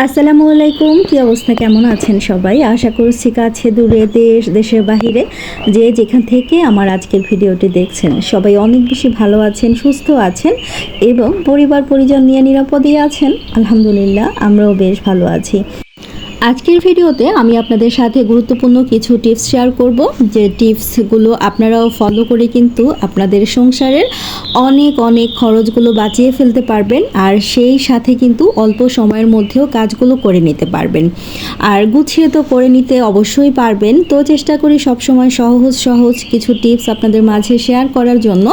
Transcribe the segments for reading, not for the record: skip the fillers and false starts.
আসসালামু আলাইকুম, কি অবস্থা, কেমন আছেন সবাই? আশা করছি কাছে দূরে দেশের বাহিরে যে যেখান থেকে আমার আজকের ভিডিওটি দেখছেন সবাই অনেক বেশি ভালো আছেন, সুস্থ আছেন এবং পরিবার পরিজন নিয়ে নিরাপদে আছেন। আলহামদুলিল্লাহ, আমরাও বেশ ভালো আছি। আজকের ভিডিওতে আমি আপনাদের সাথে গুরুত্বপূর্ণ কিছু টিপস শেয়ার করব, যে টিপসগুলো আপনারাও ফলো করে কিন্তু আপনাদের সংসারের অনেক অনেক খরচগুলো বাঁচিয়ে ফেলতে পারবেন, আর সেই সাথে কিন্তু অল্প সময়ের মধ্যেও কাজগুলো করে নিতে পারবেন। আর গুছিয়ে তো করে নিতে অবশ্যই পারবেন, তো চেষ্টা করি সবসময় সহজ সহজ কিছু টিপস আপনাদের মাঝে শেয়ার করার জন্য।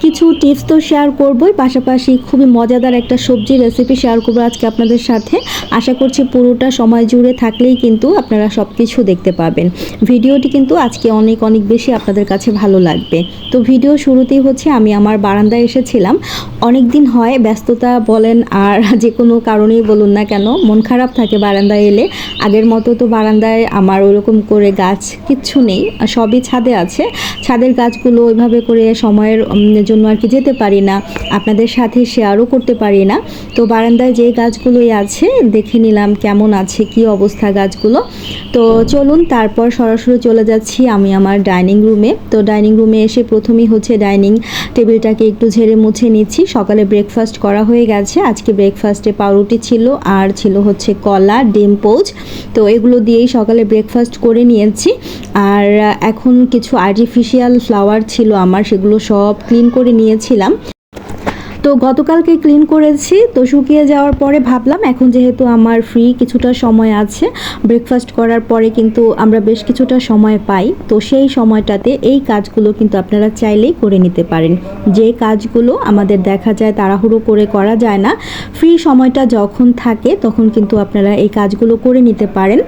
কিছু টিপস তো শেয়ার করবই, পাশাপাশি খুবই মজাদার একটা সবজি রেসিপি শেয়ার করবো আজকে আপনাদের সাথে। আশা করছি পুরোটা সময় জুড়ে থাকলেই কিন্তু আপনারা সব কিছু দেখতে পাবেন। ভিডিওটি কিন্তু আজকে অনেক অনেক বেশি আপনাদের কাছে ভালো লাগবে। তো ভিডিও শুরুতেই হচ্ছে আমি আমার বারান্দায় এসেছিলাম। অনেক দিন হয়, ব্যস্ততা বলেন আর যে কোনো কারণেই বলুন না কেন, মন খারাপ থাকে বারান্দায় এলে। আগের মতো তো বারান্দায় আমার ওরকম করে গাছ কিচ্ছু নেই, সবই ছাদে আছে। ছাদের গাছগুলো ওইভাবে করে সময়ের জন্য আর কি যেতে পারি না, আপনাদের সাথে শেয়ারও করতে পারি না। তো বারান্দায় যে গাছগুলোই আছে দেখে নিলাম কেমন আছে, কি অবস্থা গাছগুলো। তো চলুন তারপর সরাসরি চলে যাচ্ছি আমি আমার ডাইনিং রুমে। তো ডাইনিং রুমে এসে প্রথমেই হচ্ছে ডাইনিং টেবিলটাকে একটু ঝেড়ে মুছে নিচ্ছি। সকালে ব্রেকফাস্ট করা হয়ে গেছে। আজকে ব্রেকফাস্টে পাউরুটি ছিল আর ছিল হচ্ছে কলা, ডিম পোচ। তো এগুলো দিয়েই সকালে ব্রেকফাস্ট করে নিয়েছি। আর এখন কিছু আর্টিফিশিয়াল ফ্লাওয়ার ছিল আমার, সেগুলো সব ক্লিন করে নিয়েছিলাম। তো গতকালকে ক্লিন করেছি, তো শুকিয়ে যাওয়ার পরে ভাবলাম এখন যেহেতু আমার ফ্রি কিছুটা সময় আছে, ব্রেকফাস্ট করার পরে কিন্তু আমরা বেশ কিছুটা সময় পাই, তো সেই সময়টাতে এই কাজগুলো কিন্তু আপনারা চাইলেই করে নিতে পারেন। যে কাজগুলো আমাদের দেখা যায় তাড়াহুড়ো করে করা যায় না, ফ্রি সময়টা যখন থাকে তখন কিন্তু আপনারা এই কাজগুলো করে নিতে পারেন।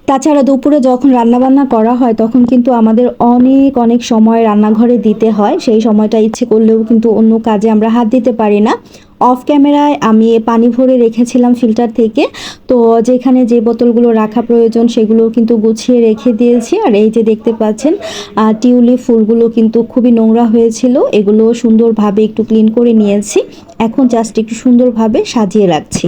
তাছাড়া দুপুরে যখন রান্নাবান্না করা হয় তখন কিন্তু আমাদের অনেক অনেক সময় রান্নাঘরে দিতে হয়, সেই সময়টা ইচ্ছে করলেও কিন্তু অন্য কাজে আমরা হাত দিতে পারি না। অফ ক্যামেরায় আমি পানি ভরে রেখেছিলাম ফিল্টার থেকে, তো যেখানে যে বোতলগুলো রাখা প্রয়োজন সেগুলো কিন্তু গুছিয়ে রেখে দিয়েছি। আর এই যে দেখতে পাচ্ছেন টিউলিপ ফুলগুলো কিন্তু খুবই নোংরা হয়েছিল, এগুলো সুন্দরভাবে একটু ক্লিন করে নিয়েছি। এখন জাস্ট একটু সুন্দরভাবে সাজিয়ে রাখছি।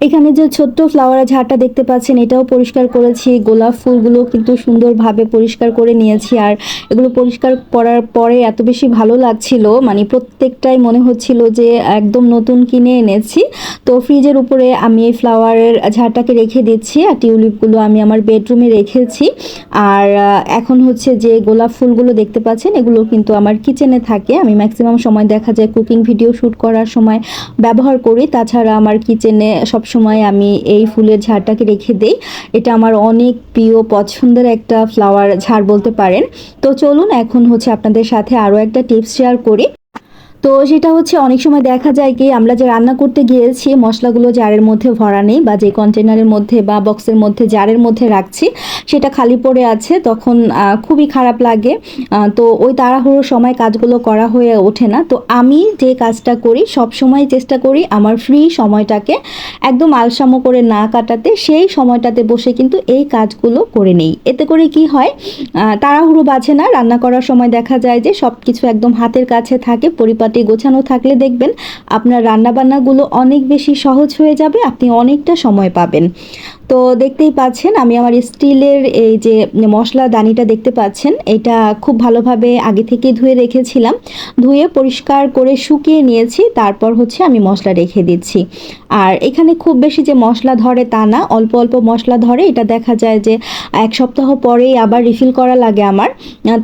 এখানে যে ছোট্ট ফ্লাওয়ারের ঝাড়টা দেখতে পাচ্ছেন এটাও পরিষ্কার করেছি। গোলাপ ফুলগুলো কিন্তু সুন্দরভাবে পরিষ্কার করে নিয়েছি। আর এগুলো পরিষ্কার করার পরে এত বেশি ভালো লাগছিল, মানে প্রত্যেকটাই মনে হচ্ছিল যে একদম নতুন কিনে এনেছি। তো ফ্রিজের উপরে আমি এই ফ্লাওয়ারের ঝাড়টাকে রেখে দিচ্ছি, আর টিউলিপগুলো আমি আমার বেডরুমে রেখেছি। আর এখন হচ্ছে যে গোলাপ ফুলগুলো দেখতে পাচ্ছেন এগুলো কিন্তু আমার কিচেনে থাকে। আমি ম্যাক্সিমাম সময় দেখা যায় কুকিং ভিডিও শ্যুট করার সময় ব্যবহার করি। তাছাড়া আমার কিচেনে সবসময় আমি এই ফুলের ঝাড়টাকে রেখে দেই। এটা আমার অনেক প্রিয় পছন্দের একটা ফ্লাওয়ার ঝাড় বলতে পারেন। তো চলুন এখন হচ্ছে আপনাদের সাথে আরও একটা টিপস শেয়ার করি। তো সেটা হচ্ছে অনেক সময় দেখা যায় কি আমরা যে রান্না করতে গিয়েছি মশলাগুলো জারের মধ্যে ভরা নেই, বা যে কন্টেনারের মধ্যে বা বক্সের মধ্যে জারের মধ্যে রাখছি সেটা খালি পড়ে আছে, তখন খুবই খারাপ লাগে। তো ওই তাড়াহুড়োর সময় কাজগুলো করা হয়ে ওঠে না। তো আমি যে কাজটা করি সব সময় চেষ্টা করি আমার ফ্রি সময়টাকে একদম আলসামো করে না কাটাতে, সেই সময়টাতে বসে কিন্তু এই কাজগুলো করে নেই। এতে করে কি হয়, তাড়াহুড়ো বাজে না। রান্না করার সময় দেখা যায় যে সব কিছু একদম হাতের কাছে থাকে, পরিপাটি গোছানো থাকলে দেখবেন আপনার রান্নাবান্নাগুলো অনেক বেশি সহজ হয়ে যাবে, আপনি অনেকটা সময় পাবেন। তো দেখতেই পাচ্ছেন আমি আমার স্টিলের এই যে মশলা দানিটা দেখতে পাচ্ছেন, এটা খুব ভালোভাবে আগে থেকে ধুয়ে রেখেছিলাম। ধুয়ে পরিষ্কার করে শুকিয়ে নিয়েছি, তারপর হচ্ছে আমি মশলা রেখে দিচ্ছি। আর এখানে খুব বেশি যে মশলা ধরে তা না, অল্প অল্প মশলা ধরে। এটা দেখা যায় যে এক সপ্তাহ পরেই আবার রিফিল করা লাগে আমার।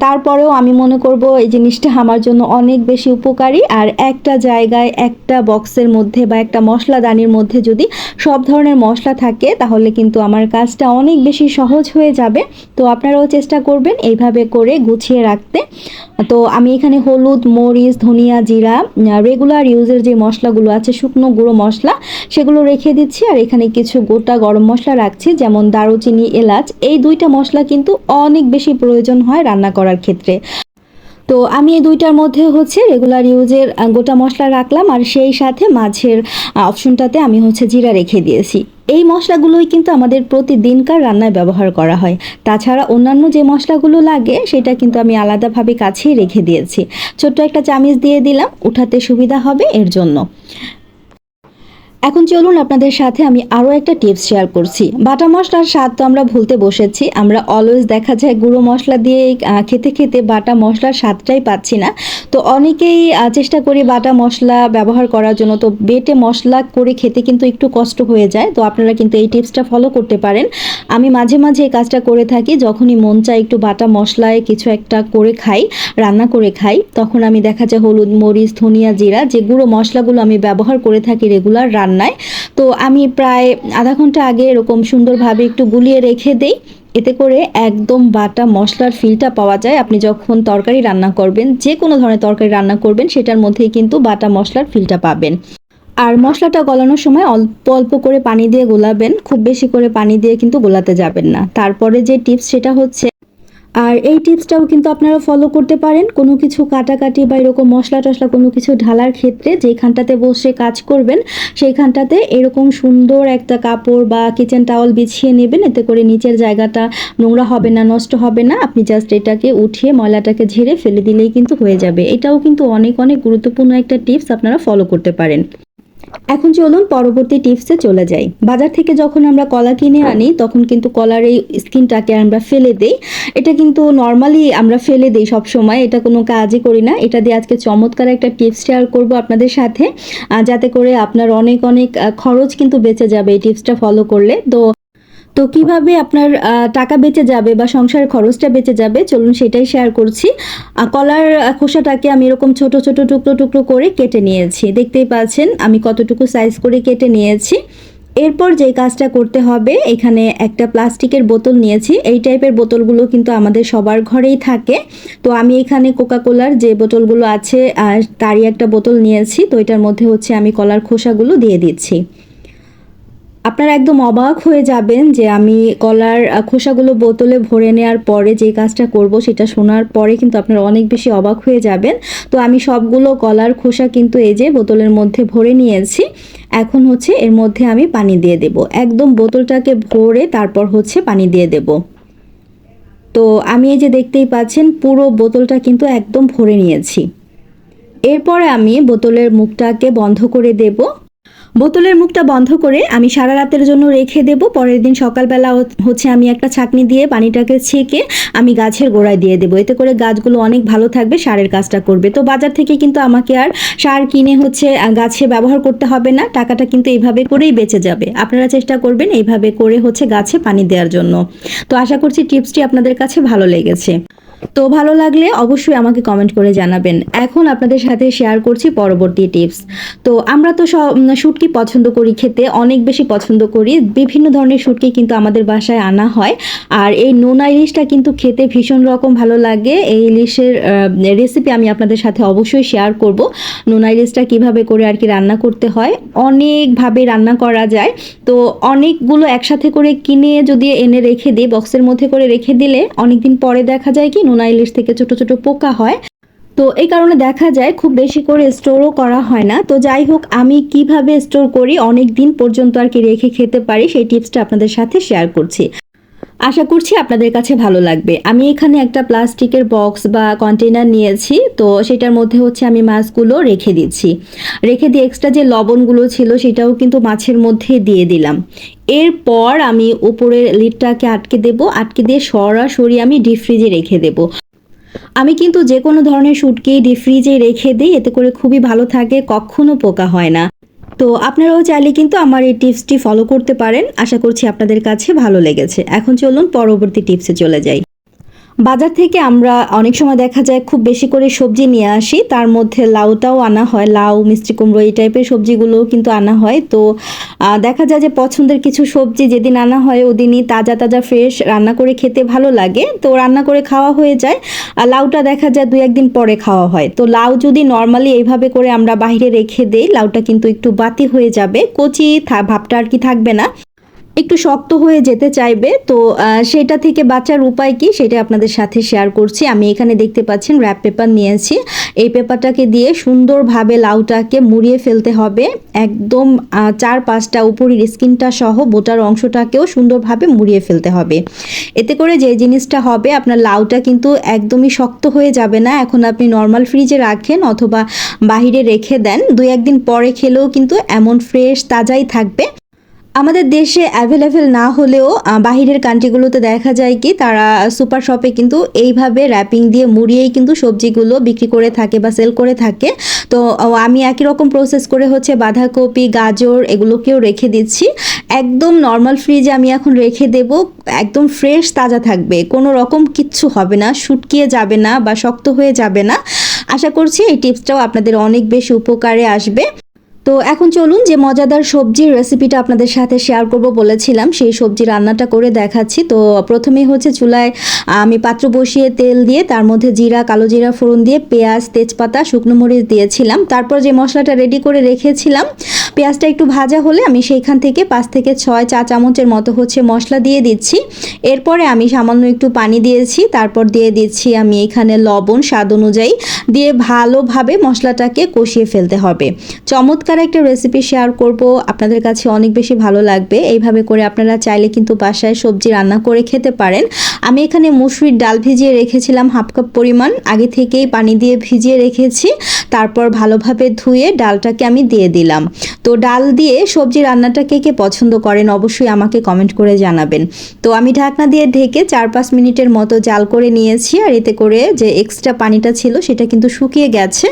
তারপরেও আমি মনে করব এই জিনিসটা আমার জন্য অনেক বেশি উপকারী। আর একটা জায়গায় একটা বক্সের মধ্যে বা একটা মশলাদানির মধ্যে যদি সব ধরনের মশলা থাকে তাহলে কিন্তু আমার কাজটা অনেক বেশি সহজ হয়ে যাবে। তো আপনারাও চেষ্টা করবেন এইভাবে করে গুছিয়ে রাখতে। তো আমি এখানে হলুদ, মরিচ, ধনিয়া, জিরা, রেগুলার ইউজের যে মশলাগুলো আছে শুকনো গুঁড়ো মশলা সেগুলো রেখে দিচ্ছি। আর এখানে কিছু গোটা গরম মশলা রাখছি, যেমন দারুচিনি, এলাচ। এই দুইটা মশলা কিন্তু অনেক বেশি প্রয়োজন হয় রান্না করার ক্ষেত্রে। তো আমি এই দুইটার মধ্যে হচ্ছে রেগুলার ইউজের গোটা মশলা রাখলাম, আর সেই সাথে মাছের অপশনটাতে আমি হচ্ছে জিরা রেখে দিয়েছি। এই মশলাগুলোই কিন্তু আমাদের প্রতিদিনকার রান্নায় ব্যবহার করা হয়। তাছাড়া অন্যান্য যে মশলাগুলো লাগে সেটা কিন্তু আমি আলাদাভাবে কাছেই রেখে দিয়েছি। ছোট্ট একটা চামচ দিয়ে দিলাম, উঠাতে সুবিধা হবে এর জন্য। এখন চলুন আপনাদের সাথে আমি আরও একটা টিপস শেয়ার করছি। বাটা মশলার স্বাদ তো আমরা ভুলতে বসেছি, আমরা অলওয়েজ দেখা যায় গুঁড়ো মশলা দিয়ে খেতে খেতে বাটা মশলার স্বাদটাই পাচ্ছি না। তো অনেকেই চেষ্টা করি বাটা মশলা ব্যবহার করার জন্য, তো বেটে মশলা করে খেতে কিন্তু একটু কষ্ট হয়ে যায়। তো আপনারা কিন্তু এই টিপসটা ফলো করতে পারেন। আমি মাঝে মাঝে এই কাজটা করে থাকি, যখনই মন চায় একটু বাটা মশলায় কিছু একটা করে খাই, রান্না করে খাই, তখন আমি দেখা যায় হলুদ, মরিচ, ধনিয়া, জিরা যে গুঁড়ো মশলাগুলো আমি ব্যবহার করে থাকি রেগুলার রান্নায়, তো আমি প্রায় আধা ঘন্টা আগে এরকম সুন্দরভাবে একটু গুলিয়ে রেখে দেই। এতে করে একদম বাটা মশলার ফিলটা পাওয়া যায়। আপনি যখন তরকারি রান্না করবেন, যে কোনো ধরনের তরকারি রান্না করবেন, সেটার মধ্যেই কিন্তু বাটা মশলার ফিলটা পাবেন। আর মশলাটা গলানোর সময় অল্প অল্প করে পানি দিয়ে গোলাবেন, খুব বেশি করে পানি দিয়ে কিন্তু গোলাতে যাবেন না। তারপরে যে টিপস সেটা হচ্ছে, আর এই টিপসটাও কিন্তু আপনারা ফলো করতে পারেন কোনো কিছু কাটাকাটি বা এরকম মশলা টশলা কোনো কিছু ঢালার ক্ষেত্রে। যেইখানটাতে বসে কাজ করবেন সেইখানটাতে এরকম সুন্দর একটা কাপড় বা কিচেন টাওয়াল বিছিয়ে নেবেন, এতে করে নিচের জায়গাটা নোংরা হবে না, নষ্ট হবে না। আপনি জাস্ট এটাকে উঠিয়ে ময়লাটাকে ঝেড়ে ফেলে দিলেই কিন্তু হয়ে যাবে। এটাও কিন্তু অনেক অনেক গুরুত্বপূর্ণ একটা টিপস, আপনারা ফলো করতে পারেন। এখন চলুন পরবর্তী টিপসে চলে যাই। বাজার থেকে যখন আমরা কলা কিনে আনি তখন কিন্তু কলার এই স্কিনটাকে আমরা ফেলে দেই। এটা কিন্তু নর্মালি আমরা ফেলে দেই সব সময়, এটা কোনো কাজই করি না। এটা দিয়ে আজকে চমৎকার একটা টিপস শেয়ার করব আপনাদের সাথে, যাতে করে আপনার অনেক অনেক খরচ কিন্তু বেঁচে যাবে এই টিপসটা ফলো করলে। তো তো কিভাবে আপনার টাকা বেঁচে যাবে বা সংসারের খরচটা বেঁচে যাবে, চলুন সেটাই শেয়ার করছি। কলার খোসাটাকে আমি এরকম ছোট ছোট টুকরো টুকরো করে কেটে নিয়েছি। দেখতেই পাচ্ছেন আমি কতটুকু সাইজ করে কেটে নিয়েছি। এরপর যে কাজটা করতে হবে, এখানে একটা প্লাস্টিকের বোতল নিয়েছি। এই টাইপের বোতলগুলো কিন্তু আমাদের সবার ঘরেই থাকে। তো আমি এখানে কোকা কোলার যে বোতলগুলো আছে তারই একটা বোতল নিয়েছি। তো এটার মধ্যে হচ্ছে আমি কলার খোসাগুলো দিয়ে দিচ্ছি। আপনারা একদম অবাক হয়ে যাবেন যে আমি কলার খোসাগুলো বোতলে ভরে নেওয়ার পরে যে কাজটা করব সেটা শোনার পরে কিন্তু আপনারা অনেক বেশি অবাক হয়ে যাবেন। তো আমি সবগুলো কলার খোসা কিন্তু এই যে বোতলের মধ্যে ভরে নিয়েছি। এখন হচ্ছে এর মধ্যে আমি পানি দিয়ে দেব, একদম বোতলটাকে ভরে তারপর হচ্ছে পানি দিয়ে দেব। তো আমি এই যে দেখতেই পাচ্ছেন পুরো বোতলটা কিন্তু একদম ভরে নিয়েছি। এরপরে আমি বোতলের মুখটাকে বন্ধ করে দেব। বোতলের মুখটা বন্ধ করে আমি সারা রাতের জন্য রেখে দেব। পরের দিন সকালবেলা হচ্ছে আমি একটা ছাঁকনি দিয়ে পানিটাকে ছেঁকে আমি গাছের গোড়ায় দিয়ে দেবো। এতে করে গাছগুলো অনেক ভালো থাকবে, সারের কাজটা করবে। তো বাজার থেকে কিন্তু আমাকে আর সার কিনে হচ্ছে গাছে ব্যবহার করতে হবে না, টাকাটা কিন্তু এইভাবে করেই বেঁচে যাবে। আপনারা চেষ্টা করবেন এইভাবে করে হচ্ছে গাছে পানি দেওয়ার জন্য। তো আশা করছি টিপসটি আপনাদের কাছে ভালো লেগেছে। তো ভালো লাগলে অবশ্যই আমাকে কমেন্ট করে জানাবেন। এখন আপনাদের সাথে শেয়ার করছি পরবর্তী টিপস। তো আমরা তো সব শুটকি পছন্দ করি খেতে, অনেক বেশি পছন্দ করি। বিভিন্ন ধরনের শুটকি কিন্তু আমাদের বাসায় আনা হয়। আর এই নোনা ইলিশটা কিন্তু খেতে ভীষণ রকম ভালো লাগে। এই ইলিশের রেসিপি আমি আপনাদের সাথে অবশ্যই শেয়ার করব। নোনা ইলিশটা কীভাবে করে আর কি রান্না করতে হয়, অনেকভাবে রান্না করা যায়। তো অনেকগুলো একসাথে করে কিনে যদি এনে রেখে দিই, বক্সের মধ্যে করে রেখে দিলে অনেকদিন পরে দেখা যায় কি নোনা ইলিশ থেকে ছোট ছোট পোকা হয়। তো এই কারণে দেখা যায় খুব বেশি করে স্টোরও করা হয় না। তো যাই হোক, আমি কিভাবে স্টোর করি অনেক দিন পর্যন্ত আর কি রেখে খেতে পারি সেই টিপসটা আপনাদের সাথে শেয়ার করছি। আশা করছি আপনাদের কাছে ভালো লাগবে। আমি এখানে একটা প্লাস্টিকের বক্স বা কন্টেনার নিয়েছি। তো সেটার মধ্যে হচ্ছে আমি মাছগুলো রেখে দিচ্ছি। রেখে দিয়ে এক্সট্রা যে লবণগুলো ছিল সেটাও কিন্তু মাছের মধ্যে দিয়ে দিলাম। এরপর আমি উপরের লিডটাকে আটকে দেব, আটকে দিয়ে সরাসরি আমি ডিপ ফ্রিজে রেখে দেব। আমি কিন্তু যে কোনো ধরনের শুটকি ডিপ ফ্রিজে রেখে দিই, এতে করে খুবই ভালো থাকে, কখনো পোকা হয় না। তো আপনারাও চাইলে কিন্তু আমার এই টিপসটি ফলো করতে পারেন। আশা করছি আপনাদের কাছে ভালো লেগেছে। এখন চলুন পরবর্তী টিপসে চলে যাই। বাজার থেকে আমরা অনেক সময় দেখা যায় খুব বেশি করে সবজি নিয়ে আসি, তার মধ্যে লাউটাও আনা হয়, লাউ মিষ্টি কুমড়ো এই টাইপের সবজিগুলোও কিন্তু আনা হয়। তো দেখা যায় যে পছন্দের কিছু সবজি যেদিন আনা হয় ওদিনই তাজা তাজা ফ্রেশ রান্না করে খেতে ভালো লাগে, তো রান্না করে খাওয়া হয়ে যায়। আর লাউটা দেখা যায় 2-1 দিন পরে খাওয়া হয়। তো লাউ যদি নর্মালি এইভাবে করে আমরা বাইরে রেখে দেই, লাউটা কিন্তু একটু বাতি হয়ে যাবে, কচি ভাবটা আর কি থাকবে না, একটু শক্ত হয়ে যেতে চাইবে। তো সেটা থেকে বাঁচার উপায় কি সেটা আপনাদের সাথে শেয়ার করছি। আমি এখানে দেখতে পাচ্ছেন র্যাপ পেপার নিয়েছি, এই পেপারটাকে দিয়ে সুন্দরভাবে লাউটাকে মুড়িয়ে ফেলতে হবে, একদম 4-5টা উপরের স্কিনটা সহ বোটার অংশটাকেও সুন্দরভাবে মুড়িয়ে ফেলতে হবে। এতে করে যে জিনিসটা হবে, আপনার লাউটা কিন্তু একদমই শক্ত হয়ে যাবে না। এখন আপনি নর্মাল ফ্রিজে রাখেন অথবা বাহিরে রেখে দেন, 2-1 দিন পরে খেলেও কিন্তু এমন ফ্রেশ তাজাই থাকবে। আমাদের দেশে অ্যাভেলেবেল না হলেও বাহিরের কান্ট্রিগুলোতে দেখা যায় কি তারা সুপার শপে কিন্তু এইভাবে র্যাপিং দিয়ে মুড়িয়েই কিন্তু সবজিগুলো বিক্রি করে থাকে বা সেল করে থাকে। তো আমি একই রকম প্রসেস করে হচ্ছে বাঁধাকপি, গাজর এগুলোকেও রেখে দিচ্ছি, একদম নর্মাল ফ্রিজে আমি এখন রেখে দেব, একদম ফ্রেশ তাজা থাকবে, কোনো রকম কিচ্ছু হবে না, শুটকিয়ে যাবে না বা শক্ত হয়ে যাবে না। আশা করছি এই টিপসটাও আপনাদের অনেক বেশি উপকারে আসবে। তো এখন চলুন যে মজাদার সবজির রেসিপিটা আপনাদের সাথে শেয়ার করব বলেছিলাম, সেই সবজি রান্নাটা করে দেখাচ্ছি। তো প্রথমেই হচ্ছে চুলায় আমি পাত্র বসিয়ে তেল দিয়ে তার মধ্যে জিরা, কালো জিরা ফোড়ন দিয়ে পেঁয়াজ, তেজপাতা, শুকনো মরিচ দিয়েছিলাম। তারপর যে মশলাটা রেডি করে রেখেছিলাম, পেঁয়াজটা একটু ভাজা হলে আমি সেইখান থেকে 5 থেকে 6 চা চামচের মতো হচ্ছে মশলা দিয়ে দিচ্ছি। এরপরে আমি সামান্য একটু পানি দিয়েছি, তারপর দিয়ে দিচ্ছি আমি এখানে লবণ স্বাদ অনুযায়ী, দিয়ে ভালোভাবে মশলাটাকে কষিয়ে ফেলতে হবে। চমৎকার একটা রেসিপি শেয়ার করব, আপনাদের কাছে অনেক বেশি ভালো লাগবে। এইভাবে করে আপনারা চাইলে কিন্তু বাসায় সবজি রান্না করে খেতে পারেন। আমি এখানে মসুরির ডাল ভিজিয়ে রেখেছিলাম 1/2 কাপ পরিমাণ, আগে থেকেই পানি দিয়ে ভিজিয়ে রেখেছি। তারপর ভালোভাবে ধুয়ে ডালটাকে আমি দিয়ে দিলাম। তো ডাল দিয়ে সবজি রান্নাটা কে কে পছন্দ করেন অবশ্যই আমাকে কমেন্ট করে জানাবেন। তো আমি ঢাকনা দিয়ে ঢেকে 4-5 মিনিটের মতো জাল করে নিয়েছি, আর এতে করে যে এক্সট্রা পানিটা ছিল সেটা কিন্তু শুকিয়ে গেছে।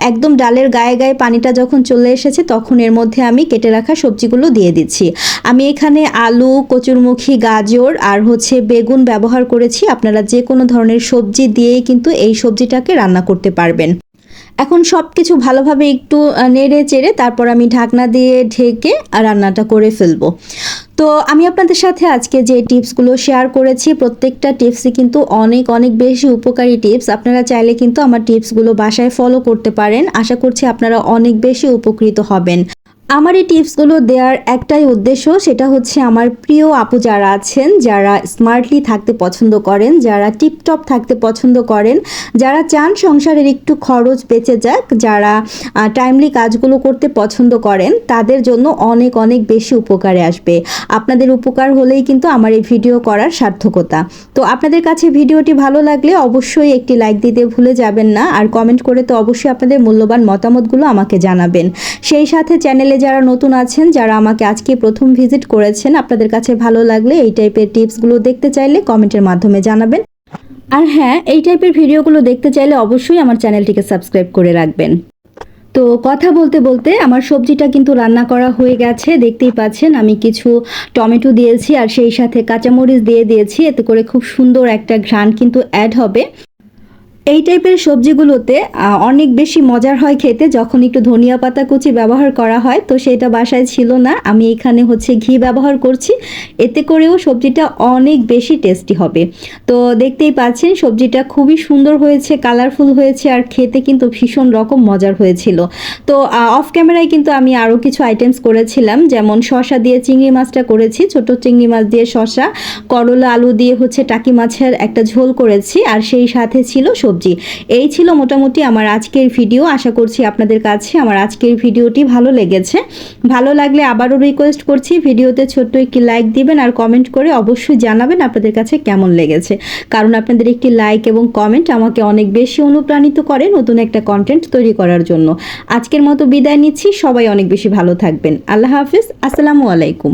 একদম ডালের গায়ে গায়ে পানিটা যখন চলে এসেছে তখন এর মধ্যে আমি কেটে রাখা সবজিগুলো দিয়ে দিচ্ছি। আমি এখানে আলু, কচুরমুখী, গাজর আর হচ্ছে বেগুন ব্যবহার করেছি। আপনারা যে কোনো ধরনের সবজি দিয়েই কিন্তু এই সবজিটাকে রান্না করতে পারবেন। এখন সব কিছু ভালোভাবে একটু নেড়ে চেড়ে তারপর আমি ঢাকনা দিয়ে ঢেকে রান্নাটা করে ফেলবো। তো আমি আপনাদের সাথে আজকে যে টিপসগুলো শেয়ার করেছি প্রত্যেকটা টিপসই কিন্তু অনেক অনেক বেশি উপকারী টিপস। আপনারা চাইলে কিন্তু আমার টিপসগুলো বাসায় ফলো করতে পারেন। আশা করছি আপনারা অনেক বেশি উপকৃত হবেন। আমার এই টিপসগুলো দেওয়ার একটাই উদ্দেশ্য, সেটা হচ্ছে আমার প্রিয় আপু যারা আছেন, যারা স্মার্টলি থাকতে পছন্দ করেন, যারা টিপটপ থাকতে পছন্দ করেন, যারা চান সংসারের একটু খরচ বেঁচে যাক, যারা টাইমলি কাজগুলো করতে পছন্দ করেন, তাদের জন্য অনেক অনেক বেশি উপকারে আসবে। আপনাদের উপকার হলেই কিন্তু আমার এই ভিডিও করার সার্থকতা। তো আপনাদের কাছে ভিডিওটি ভালো লাগলে অবশ্যই একটি লাইক দিতে ভুলে যাবেন না, আর কমেন্ট করে তো অবশ্যই আপনাদের মূল্যবান মতামতগুলো আমাকে জানাবেন। সেই সাথে চ্যানেলে যারা নতুন আছেন, যারা আমাকে আজকে প্রথম ভিজিট করেছেন, আপনাদের কাছে ভালো লাগলে এই টাইপের টিপসগুলো দেখতে চাইলে কমেন্টের মাধ্যমে জানাবেন। আর হ্যাঁ, এই টাইপের ভিডিওগুলো দেখতে চাইলে অবশ্যই আমার চ্যানেলটিকে সাবস্ক্রাইব করে রাখবেন। তো কথা বলতে বলতে আমার সবজিটা কিন্তু রান্না করা হয়ে গেছে, দেখতেই পাচ্ছেন আমি কিছু টমেটো দিয়েছি আর সেই সাথে কাঁচামরিচ দিয়ে দিয়েছি, এতে করে খুব সুন্দর একটা ঘ্রাণ কিন্তু অ্যাড হবে। এই টাইপের সবজিগুলোতে অনেক বেশি মজার হয় খেতে যখন একটু ধনিয়া পাতা কুচি ব্যবহার করা হয়। তো সেটা বাসায় ছিল না, আমি এখানে হচ্ছে ঘি ব্যবহার করছি, এতে করেও সবজিটা অনেক বেশি টেস্টি হবে। তো দেখতেই পাচ্ছেন সবজিটা খুবই সুন্দর হয়েছে, কালারফুল হয়েছে, আর খেতে কিন্তু ভীষণ রকম মজার হয়েছিল। তো অফ ক্যামেরায় কিন্তু আমি আরও কিছু আইটেমস করেছিলাম, যেমন শসা দিয়ে চিংড়ি মাছটা করেছি, ছোট চিংড়ি মাছ দিয়ে শসা, করলা আলু দিয়ে হচ্ছে টাকি মাছের একটা ঝোল করেছি, আর সেই সাথে ছিল সবজি। এই ছিল মোটামুটি আমার আজকের ভিডিও। আশা করছি আপনাদের কাছে আমার আজকের ভিডিওটি ভালো লেগেছে। ভালো লাগলে আবারও রিকোয়েস্ট করছি ভিডিওতে ছোট্ট একটি লাইক দিবেন, আর কমেন্ট করে অবশ্যই জানাবেন আপনাদের কাছে কেমন লেগেছে, কারণ আপনাদের একটি লাইক এবং কমেন্ট আমাকে অনেক বেশি অনুপ্রাণিত করে নতুন একটা কন্টেন্ট তৈরি করার জন্য। আজকের মতো বিদায় নিচ্ছি, সবাই অনেক বেশি ভালো থাকবেন। আল্লাহ হাফিজ, আসসালামু আলাইকুম।